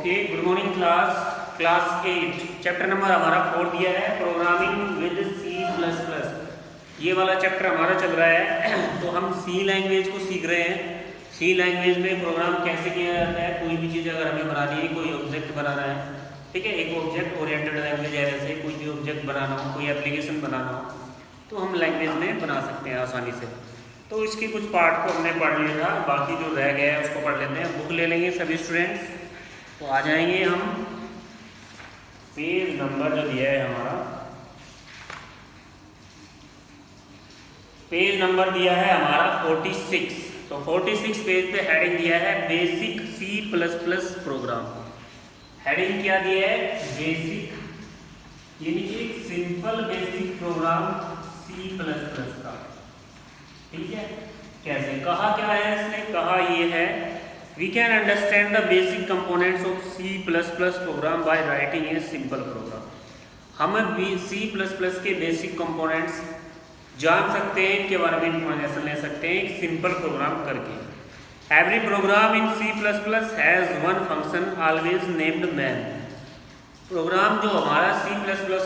Okay, good morning class 8 chapter number हमारा 4 दिया है, प्रोग्रामिंग विद C++। ये वाला चैप्टर हमारा चल रहा है। तो हम सी लैंग्वेज को सीख रहे हैं। सी लैंग्वेज में प्रोग्राम कैसे किया जाता है, कोई भी चीज़ अगर हमें बनानी है, कोई ऑब्जेक्ट बनाना है, ठीक है, एक ऑब्जेक्ट ओरिएंटेड लैंग्वेज है, जैसे कोई भी ऑब्जेक्ट बनाना हो, कोई एप्लीकेशन बनाना हो, तो हम लैंग्वेज में बना सकते हैं आसानी से। तो इसके कुछ पार्ट को हमने पढ़ लिया था, बाकी जो रह गया है उसको पढ़ लेते हैं। बुक ले लेंगे सभी स्टूडेंट्स। तो आ जाएंगे हम, पेज नंबर जो दिया है हमारा, पेज नंबर दिया है हमारा 46। तो 46 पेज पे हेडिंग दिया है बेसिक C++ प्रोग्राम। हेडिंग क्या दिया है? बेसिक, यानी कि एक सिंपल बेसिक प्रोग्राम C++ का। ठीक है, कैसे कहा, क्या है इसने कहा, ये है we can understand the basic components of C++ program by writing a simple program. हम C++ के बेसिक कंपोनेंट्स जान सकते हैं, इनके बारे में इंफॉर्मेशन ले सकते हैं एक सिंपल प्रोग्राम करके। Every program in C++ has one function always named main. Program जो हमारा C++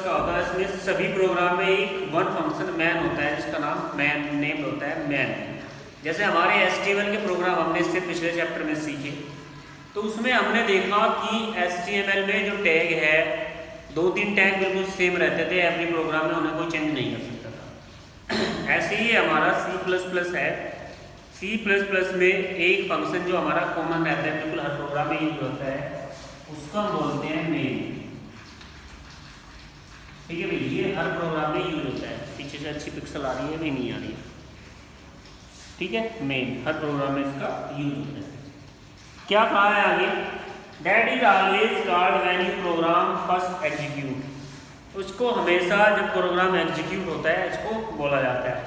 का होता है, इसमें सभी प्रोग्राम में एक वन फंक्शन मैन होता है, जिसका नाम मैन नेम होता है मैन। जैसे हमारे HTML के प्रोग्राम हमने इससे पिछले चैप्टर में सीखे, तो उसमें हमने देखा कि HTML में जो टैग है, 2-3 टैग बिल्कुल सेम रहते थे एवरी प्रोग्राम में, उन्हें कोई चेंज नहीं कर सकता था। ऐसे ही हमारा C++ है। C++ में एक फंक्शन जो हमारा कॉमन रहता है, बिल्कुल हर प्रोग्राम में यूज होता है, उसको हम बोलते हैं मेन। ठीक है भाई, ये हर प्रोग्राम में यूज होता है। पीछे से अच्छी पिक्सल आ रही है, भी नहीं आ रही है, ठीक है। मेन हर प्रोग्राम में इसका यूज होता है। क्या कहा है आगे? That is always called when you program first execute. उसको हमेशा जब प्रोग्राम एग्जीक्यूट होता है, इसको बोला जाता है।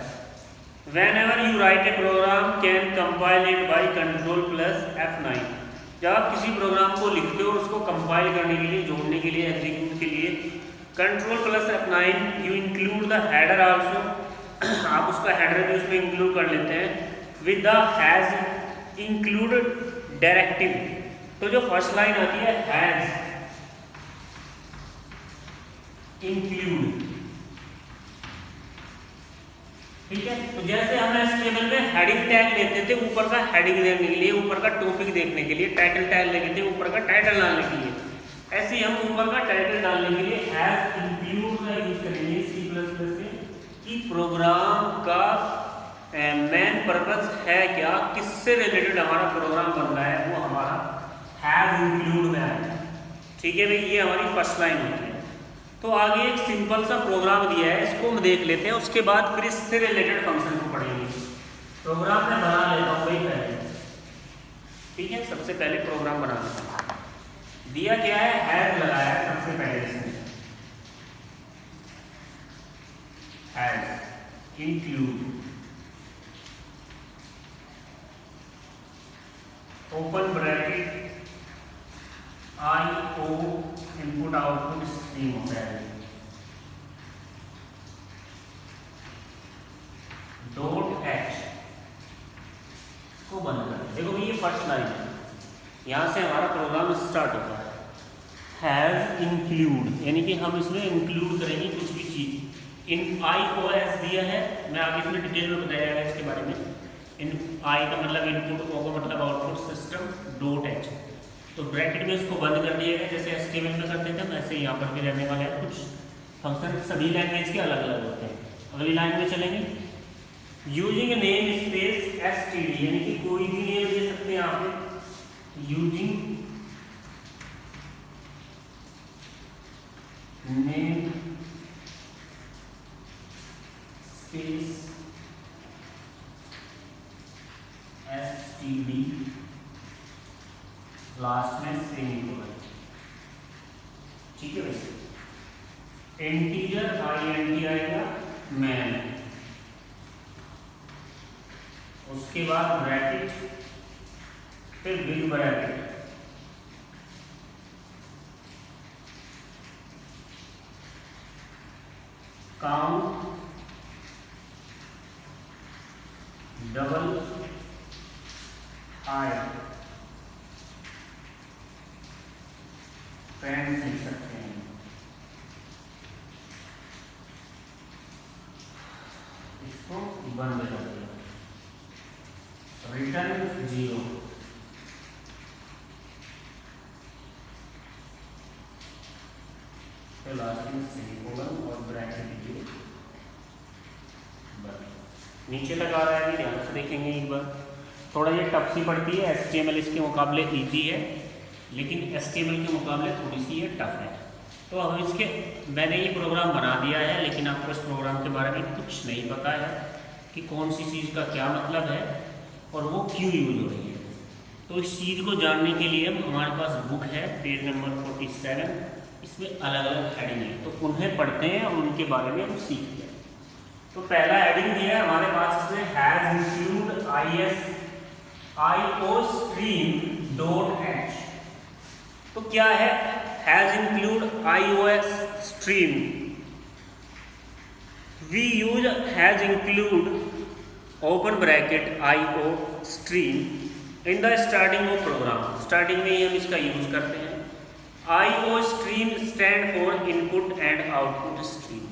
Whenever you write a program can compile it by Ctrl+F9। जब आप किसी प्रोग्राम को लिखते हो, उसको कंपाइल करने के लिए, जोड़ने के लिए, एग्जीक्यूट के लिए Ctrl+F9, you include the header also. आप उसका हेडर भी उसमें इंक्लूड कर लेते हैं with the has include directive. तो जो फर्स्ट लाइन आती है हैज इंक्लूड, ठीक है। तो जैसे हम HTML में हेडिंग टैग लेते थे ऊपर का हेडिंग देखने के लिए, ऊपर का टॉपिक देखने के लिए, टाइटल टैग लेते थे ऊपर का टाइटल डालने के लिए, ऐसे ही हम ऊपर का टाइटल डालने के लिए हैज इंक्लूड का यूज करेंगे C++ में कि प्रोग्राम का मेन पर्पस है क्या, किससे रिलेटेड हमारा प्रोग्राम बन रहा है, वो हमारा हैज इंक्लूड में आएगा। ठीक है भाई, ये हमारी फर्स्ट लाइन होती है। तो आगे एक सिंपल सा प्रोग्राम दिया है, इसको हम देख लेते हैं, उसके बाद फिर इससे रिलेटेड फंक्शन को पढ़ेंगे। प्रोग्राम मैं बना लेता हूँ भाई पहले, ठीक है। सबसे पहले प्रोग्राम बना लेता हूँ। दिया क्या है? हैज लगाया है सबसे पहले इसमें, has include open bracket IO input output stream होता है, .h को बंद कर। देखो ये फर्स्ट लाइन है, यहाँ से हमारा प्रोग्राम स्टार्ट होता है। हैज इंक्लूड, यानी कि हम इसमें इंक्लूड करेंगे कुछ भी चीज। इन IOS दिया है, मैं आगे इसमें डिटेल में बताया जाएगा इसके बारे में। इन I का मतलब इनपुट, O का मतलब आउटपुट सिस्टम, .h। तो ब्रैकेट में इसको बंद कर दिया गया, जैसे HTML में करते थे, वैसे यहाँ पर भी रहने वाले हैं। कुछ फंक्शन सभी लैंग्वेज के अलग अलग होते हैं। अगली लाइन में चलेंगे। यूजिंग नेम स्पेस STD, यानी कि कोई भी नेम दे सकते हैं आप, using name space STD, last में सेमीकोलन, ठीक है भाई। इंटीजर INT आएगा, मैन, उसके बाद ब्रैकेट, फिर big bracket, count, double I, friends लिख सकते हैं। इसको बंद कर दिया, रिटर्न 0, तो लास्ट में सेमीकोलन और ब्रैकेट दिए बंद। नीचे तक आ रहा है, ध्यान से देखेंगे एक बार। थोड़ा ये टफ सी पड़ती है, HTML इसके मुकाबले इजी है, लेकिन HTML के मुकाबले थोड़ी सी ये टफ है। तो अब इसके मैंने ये प्रोग्राम बना दिया है, लेकिन आपको इस प्रोग्राम के बारे में कुछ नहीं पता है कि कौन सी चीज़ का क्या मतलब है और वो क्यों यूज हो रही है। तो इस चीज़ को जानने के लिए हमारे पास बुक है, पेज नंबर 47, इसमें अलग अलग हेडिंग है, तो उन्हें पढ़ते हैं और उनके बारे में हम सीखते हैं। तो पहला हेडिंग दिया है हमारे पास, इसमें हैज इंक्लूड iostream.h। तो क्या है hash include iostream? We use hash include open bracket iostream in the starting of program. Starting में ही हम इसका यूज करते हैं। iostream stand for input and output stream.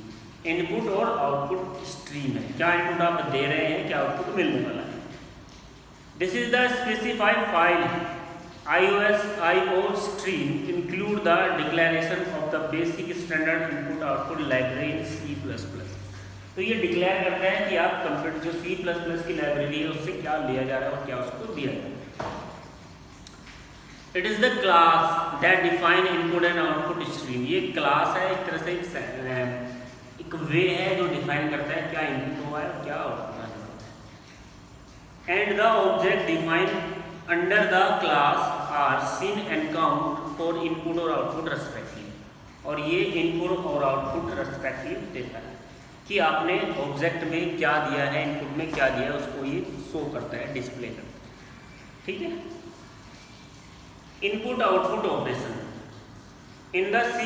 Input और आउटपुट स्ट्रीम है, क्या इनपुट आप दे रहे हैं, क्या आउटपुट मिलने वाला है। This is the specified file iostream include the declaration of the basic standard input output library in C++। तो ये डिक्लेयर करता है कि आप कंप्यूटर जो C++ की लाइब्रेरी है उससे क्या लिया जा रहा है और क्या उसको दिया जा रहा है। It is the class that define input and output stream. ये क्लास है, एक तरह से एक वे है जो डिफाइन करता है क्या इनपुट हुआ है और क्या आउटपुट है। And the object define under the class are cin and count for input और आउटपुट रेस्पेक्टिव। और ये इनपुट और आउटपुट रेस्पेक्टिव देता है कि आपने ऑब्जेक्ट में क्या दिया है, इनपुट में क्या दिया है, उसको ये शो करता है, डिस्प्ले करता है। ठीक है। Input output operation in the C++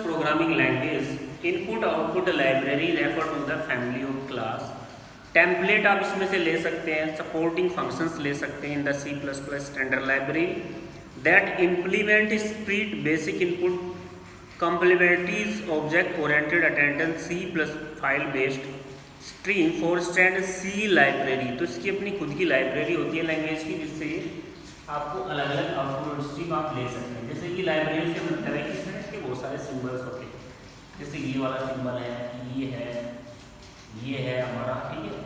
programming language, input output library refer to the family of class. Template आप इसमें से ले सकते हैं, सपोर्टिंग फंक्शंस ले सकते हैं इन the C++ standard library that implement split basic input complementary object oriented attendance C plus file based stream for stand C library. तो इसकी अपनी खुद की लाइब्रेरी होती है लैंग्वेज की, जिससे आपको अलग अलग आउटपुट स्ट्रीम आप ले सकते हैं। जैसे कि लाइब्रेरी से मतलब है कि इसमें इसके बहुत सारे सिंबल्स होते हैं, जैसे ये वाला सिंबल है, ये है हमारा, ठीक है,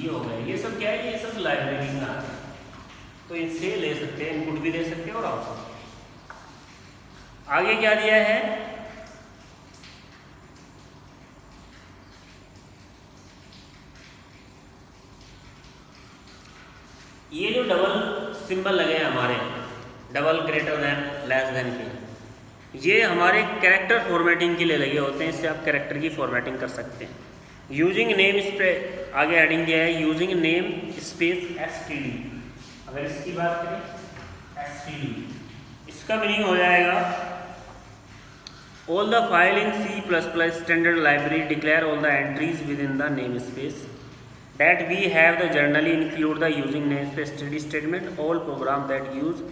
ये हो गया, ये सब क्या है, ये सब लाइब्रेरी में आते हैं। तो इससे ले सकते हैं, इनपुट भी दे सकते हैं और आउटपुट। आगे क्या दिया है, ये जो डबल सिंबल लगे हैं हमारे, double greater than less than के, ये हमारे कैरेक्टर फॉर्मेटिंग के लिए लगे होते हैं। इससे आप कैरेक्टर की फॉर्मेटिंग कर सकते हैं। यूजिंग नेम स्पेस, आगे हेडिंग दिया है यूजिंग नेम स्पेस std। अगर इसकी बात करें std, इसका मीनिंग हो जाएगा all the file in C++ standard library declare all the entries within the namespace that we have the generally include the using namespace std statement all program that use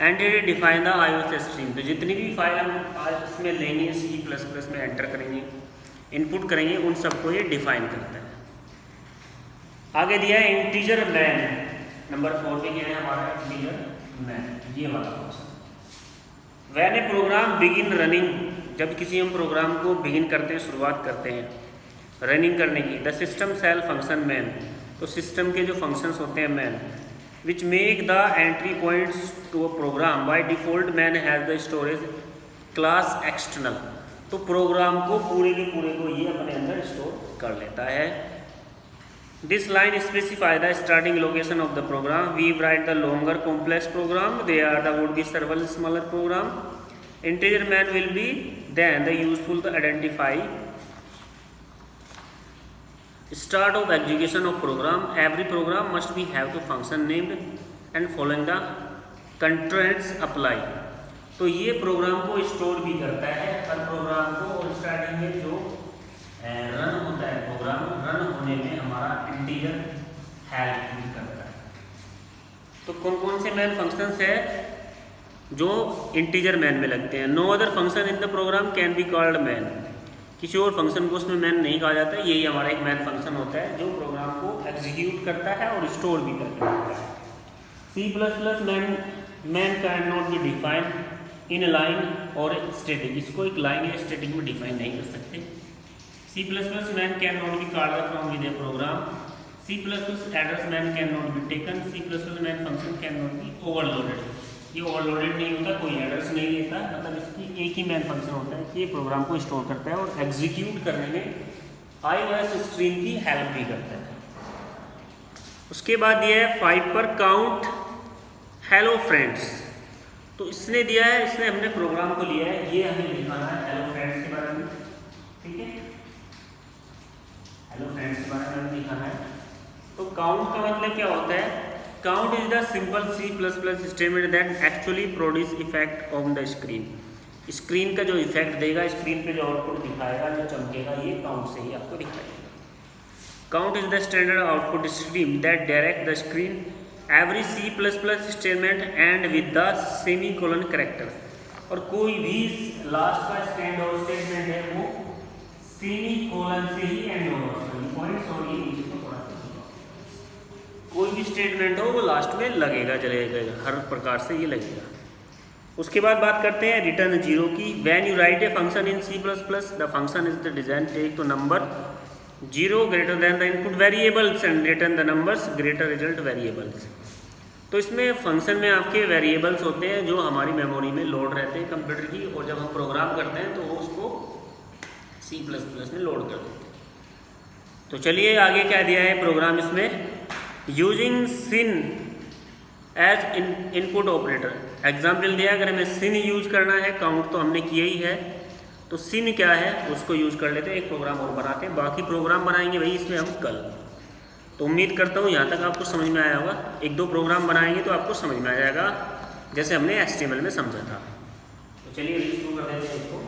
and it define the iOS stream। तो जितनी भी file हम आज इसमें लेंगे C++ में enter करेंगे, input करेंगे, उन सबको ये डिफाइन करता है। आगे दिया है इंटीजर मैन, नंबर 4 पे क्या है हमारा इंटीजर मैन, ये वाला function. When a program begin running, जब किसी हम प्रोग्राम को बिगिन करते हैं, शुरुआत करते हैं रनिंग करने की, the system call function main, तो सिस्टम के जो फंक्शंस होते हैं main, which make the entry points to a program, by default main has the storage class external. तो प्रोग्राम को पूरे के पूरे को ये अपने अंदर स्टोर कर लेता है। This line specify the starting location of the program, we write the longer complex program, they are the would be several smaller program. Integer man will be then the useful to identify start of execution of program. Every program must be have to function named and following the constraints apply। तो ये programme को store भी करता है हर programme को, और starting में जो रन होता है प्रोग्राम, रन होने में हमारा इंटीजर हेल्प भी करता है। तो कौन कौन से मैन फंक्शंस है, जो इंटीजर मैन में लगते हैं। No other function in the program can be called main, किसी और फंक्शन को उसमें मैन नहीं कहा जाता है। यही हमारा एक मैन फंक्शन होता है जो प्रोग्राम को एग्जीक्यूट करता है और स्टोर भी करता है। C++ main can not be define in line और स्टैटिक, इसको एक लाइन या स्टैटिक में डिफाइन नहीं कर सकते। C++ main can not be called from with a program. C++ address main can not be taken. C++ main function can not be overloaded, ये overloaded नहीं होता, कोई एड्रेस नहीं लेता, मतलब इसकी एक ही मैन फंक्शन होता है कि ये प्रोग्राम को स्टोर करता है और एग्जीक्यूट करने में iOS स्ट्रीम की हेल्प भी करता है। उसके बाद दिया है 5 पर काउंट हेलो फ्रेंड्स। तो इसने दिया है, इसने हमने प्रोग्राम को लिया है, ये हमें दिखाना है हेलो फ्रेंड्स के बारे में, ठीक है, हेलो फ्रेंड्स के बारे में दिखाना है। तो काउंट का मतलब क्या होता है? Count is the simple C++ statement that actually produce effect on the screen. Screen का जो इफेक्ट देगा, स्क्रीन पे जो आउटपुट दिखाएगा, जो चमकेगा, ये काउंट से ही आपको दिखाएगा। Count is the standard output stream that direct the screen every C++ statement and with the semicolon character. और कोई भी लास्ट का स्टैंड और स्टेटमेंट है वो सेमीकोलन से ही एंड होगा। पॉइंट्स और ये नीचे को थोड़ा कोई भी स्टेटमेंट हो वो लास्ट में लगेगा, चलेगा, हर प्रकार से ये लगेगा। उसके बाद बात करते हैं रिटर्न जीरो की। When you write a function in C++, the function is the design take two number 0 greater than the input variables and return the numbers greater result variables. तो इसमें फंक्शन में आपके वेरिएबल्स होते हैं जो हमारी memory में लोड रहते हैं कंप्यूटर की, और जब हम प्रोग्राम करते हैं तो वो उसको C++ में लोड कर देते हैं। तो चलिए आगे क्या दिया है प्रोग्राम इसमें। Using cin as input operator, example दिया, अगर हमें सिन यूज करना है, काउंट तो हमने किया ही है, तो सिन क्या है उसको यूज कर लेते हैं, एक प्रोग्राम और बनाते हैं, बाकी प्रोग्राम बनाएंगे भाई इसमें हम कल। तो उम्मीद करता हूँ यहाँ तक आपको समझ में आया होगा। एक दो प्रोग्राम बनाएंगे तो आपको समझ में आ जाएगा, जैसे हमने HTML में समझा था। तो चलिए शुरू कर देते हैं इसको।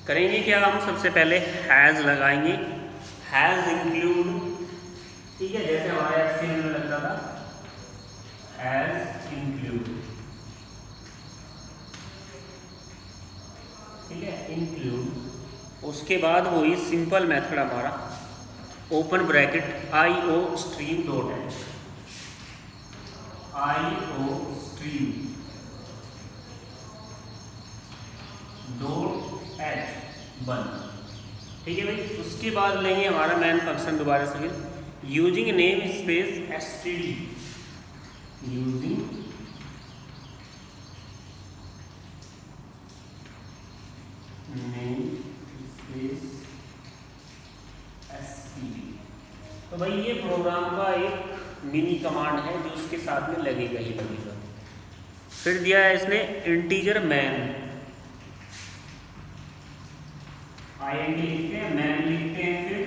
करेंगे क्या हम, सबसे पहले हैज़ लगाएंगे, हैज़ इंक्लूड, ठीक है, जैसे हमारे HTML में लगता था हैज़ इंक्लूड, ठीक है, इंक्लूड। उसके बाद वही सिंपल मेथड हमारा open bracket IO stream dot है, IO स्ट्रीम डॉट H बन, ठीक है भाई। उसके बाद लेंगे हमारा मैन फंक्शन दोबारा से फिर, using name space std, using name space std। तो भाई ये प्रोग्राम का एक मिनी कमांड है जो उसके साथ में लगेगा ही लगेगा। फिर दिया है इसने इंटीजर मैन, INT लिखते हैं, मैन लिखते हैं फिर,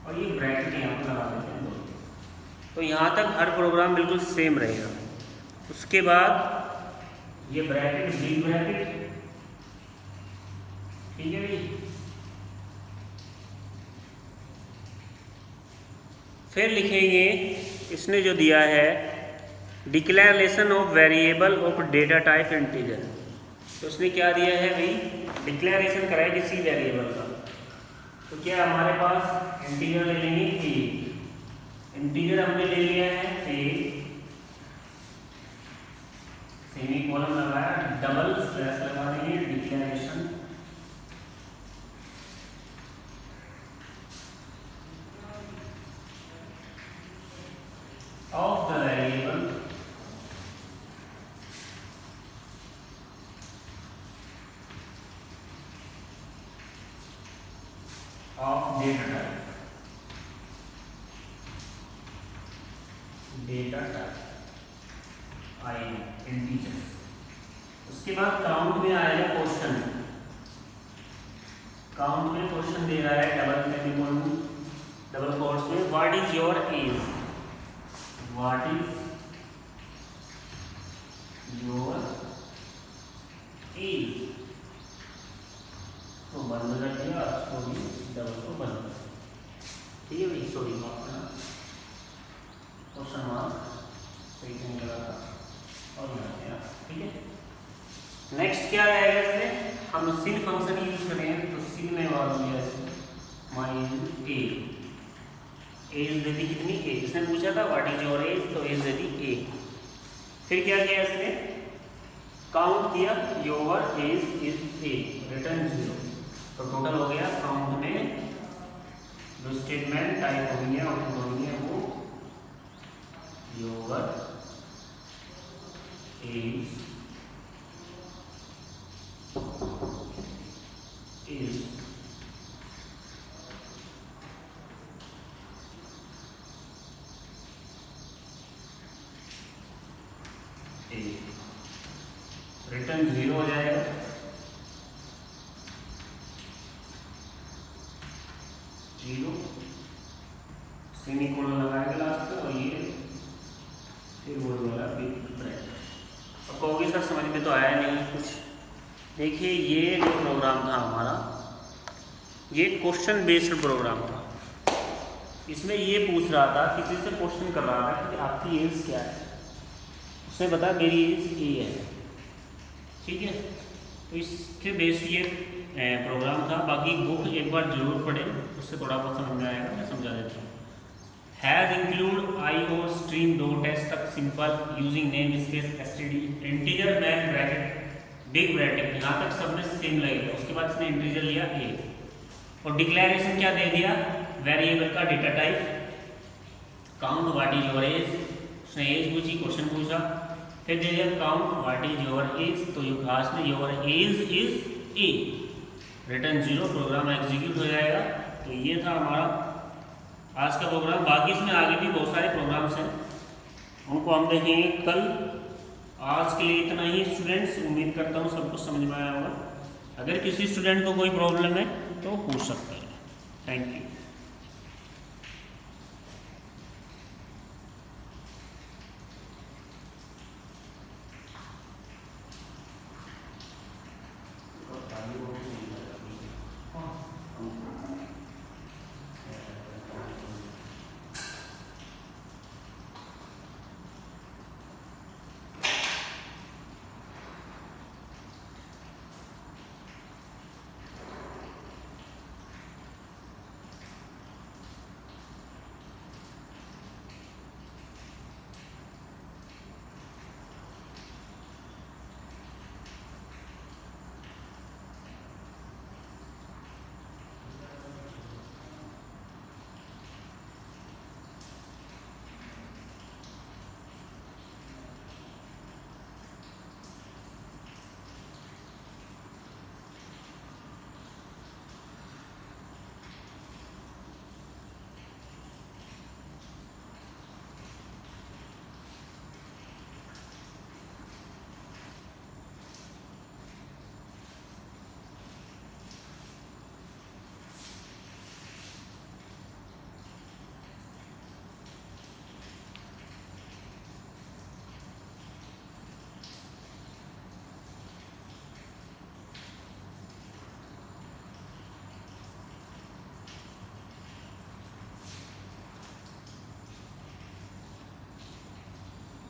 और ये ब्रैकेट यहाँ पर लगा देते हैं दोनों। तो यहाँ तक हर प्रोग्राम बिल्कुल सेम रहेगा। उसके बाद ये ब्रैकेट बिग ब्रैकेट, ठीक है भाई। फिर लिखेंगे इसने जो दिया है declaration of variable of data type integer. तो उसने क्या दिया है भाई, डिक्लेरेशन कराए किसी वेरिएबल का। तो क्या हमारे पास इंटीजर ले लेंगे A, इंटीजर हमने ले लिया है A, सेमीकोलन लगाया, डबल स्लैश लगा देंगे, declaration of the variable of data type IN integer. उसके बाद काउंट में आएगा क्वेश्चन, काउंट में क्वेश्चन दे रहा है डबल सेमीकोलन डबल कोट्स में, what is your age, what is your age, तो बंद कर दिया स्टोरी डबल को बंद, ठीक है भाई। स्टोरी को अपना क्वेश्चन मार्क सही से निकला था और यहाँ से यहाँ, ठीक है। नेक्स्ट क्या आएगा इसमें, हम सिन फंक्शन यूज करेंगे, तो सिन में वाला लिया इसमें माइनस ए, एज दे दी कितनी ए, इसने पूछा था व्हाट इज योर एज, तो एज दे दी ए। फिर क्या किया इसने, काउंट किया your age is a, return 0, तो टोटल हो गया काउंट में जो स्टेटमेंट टाइप हो गया वो योर एज इज रिटर्न 0 हो जाएगा, सेमीकोलन लगाएगा लास्ट पे, और ये फिर वो वाला बिग ब्रैकेट। अब कहोगे सर समझ में तो आया नहीं कुछ। देखिए ये जो प्रोग्राम था हमारा, ये क्वेश्चन बेस्ड प्रोग्राम था। इसमें ये पूछ रहा था, किसी से क्वेश्चन कर रहा था कि आपकी एज क्या है, उसने बताया मेरी एज ए है, ठीक है। तो इसके बेस्ड ये प्रोग्राम था। बाकी बुक एक बार जरूर पढ़ें, उससे थोड़ा बहुत समझ में आएगा, मैं समझा देता हूँ। हैज़ इंक्लूड IO स्ट्रीम डो टेस्ट तक simple using namespace STD integer main bracket big bracket, यहाँ तक सब में सेम लगेगा। उसके बाद इसने इंटीजर लिया ए, और डिक्लेरेशन क्या दे दिया, वेरिएबल का data type count what is your age, उसने एज पूछी, क्वेश्चन पूछा, फिर दे दिया count what is your age, तो ये लास्ट में your age is a, return 0, program execute हो जाएगा। तो ये था हमारा आज का प्रोग्राम। बाकी इसमें आगे भी बहुत सारे प्रोग्राम्स हैं, उनको हम देखेंगे कल। आज के लिए इतना ही स्टूडेंट्स, उम्मीद करता हूँ सब कुछ समझ में आया होगा। अगर किसी स्टूडेंट को कोई प्रॉब्लम है तो पूछ सकता है। Thank you.